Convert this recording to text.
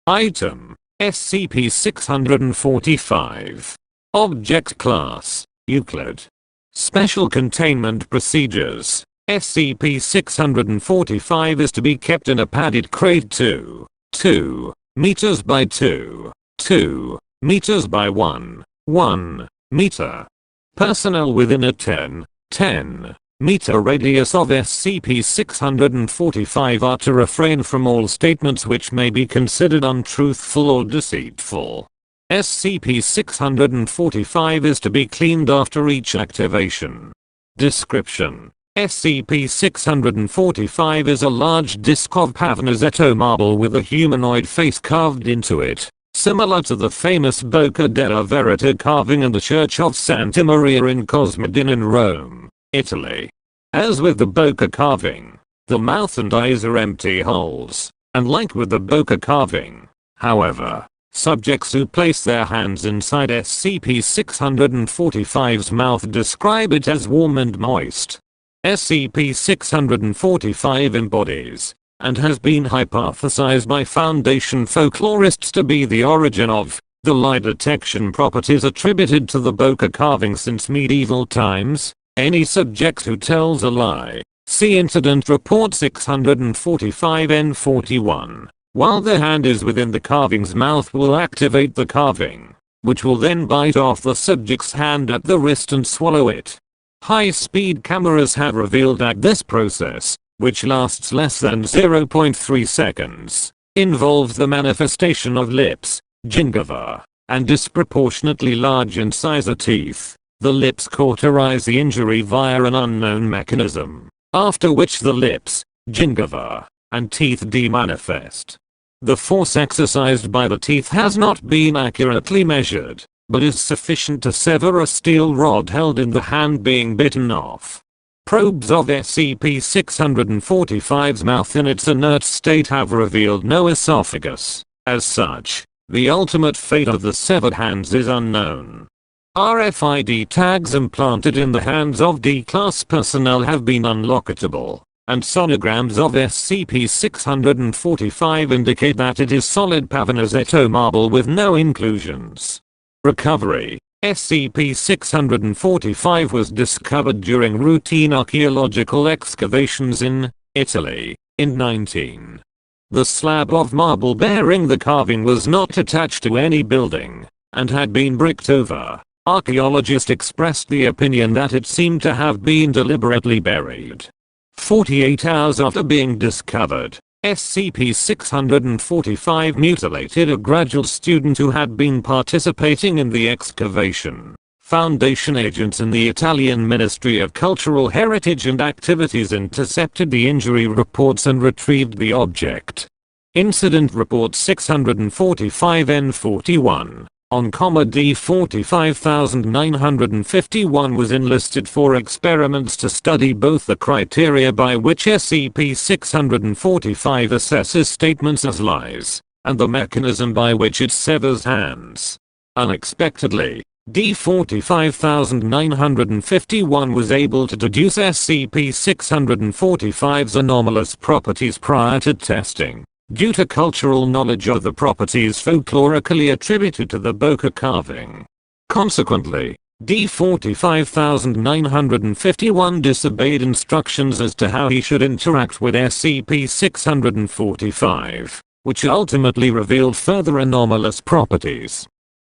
Item SCP-645. Object Class Euclid. Special Containment Procedures. SCP-645 is to be kept in a padded crate 2 meters by 2 meters by 1 meter. Personnel within a 10 meter radius of SCP-645 are to refrain from all statements which may be considered untruthful or deceitful. SCP-645 is to be cleaned after each activation. Description: SCP-645 is a large disk of Pavnazetto marble with a humanoid face carved into it, similar to the famous Bocca della Verita carving in the Church of Santa Maria in Cosmedin in Rome, Italy. As with the Bocca carving, the mouth and eyes are empty holes, and like with the Bocca carving, however, subjects who place their hands inside SCP-645's mouth describe it as warm and moist. SCP-645 embodies, and has been hypothesized by Foundation folklorists to be the origin of, the lie detection properties attributed to the Bocca carving since medieval times. Any subject who tells a lie, see Incident Report 645-N41, while their hand is within the carving's mouth will activate the carving, which will then bite off the subject's hand at the wrist and swallow it. High-speed cameras have revealed that this process, which lasts less than 0.3 seconds, involves the manifestation of lips, gingiva, and disproportionately large incisor teeth. The lips cauterize the injury via an unknown mechanism, after which the lips, gingiva, and teeth demanifest. The force exercised by the teeth has not been accurately measured, but is sufficient to sever a steel rod held in the hand being bitten off. Probes of SCP-645's mouth in its inert state have revealed no esophagus. As such, the ultimate fate of the severed hands is unknown. RFID tags implanted in the hands of D-Class personnel have been unlockable, and sonograms of SCP-645 indicate that it is solid Pavnazetto marble with no inclusions. Recovery: SCP-645 was discovered during routine archaeological excavations in Italy in 19. The slab of marble bearing the carving was not attached to any building, and had been bricked over. Archaeologists expressed the opinion that it seemed to have been deliberately buried. 48 hours after being discovered, SCP-645 mutilated a graduate student who had been participating in the excavation. Foundation agents in the Italian Ministry of Cultural Heritage and Activities intercepted the injury reports and retrieved the object. Incident Report 645-N41. On D-45951 was enlisted for experiments to study both the criteria by which SCP-645 assesses statements as lies, and the mechanism by which it severs hands. Unexpectedly, D-45951 was able to deduce SCP-645's anomalous properties prior to testing, due to cultural knowledge of the properties folklorically attributed to the Bocca carving. Consequently, D-45951 disobeyed instructions as to how he should interact with SCP-645, which ultimately revealed further anomalous properties.